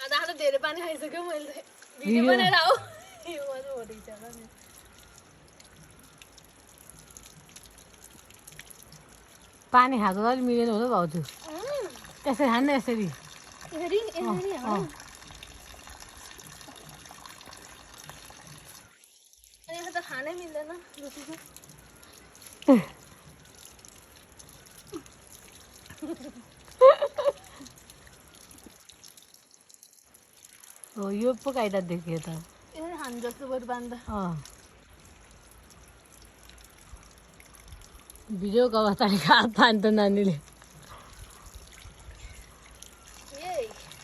आता तेरे पाणी खायचं का मला व्हिडिओ पण राव माझं होतं विचारलं नाही. पाणी हातवर मिळेल होतं भाऊ तू कसं हाण नाही सरी आता खाणे मिळलं ना दुसरीचं हो यो काय देखील येतात हांजोचं वर बांधा व्हिडिओ गावात आणि का बांधतो नानीले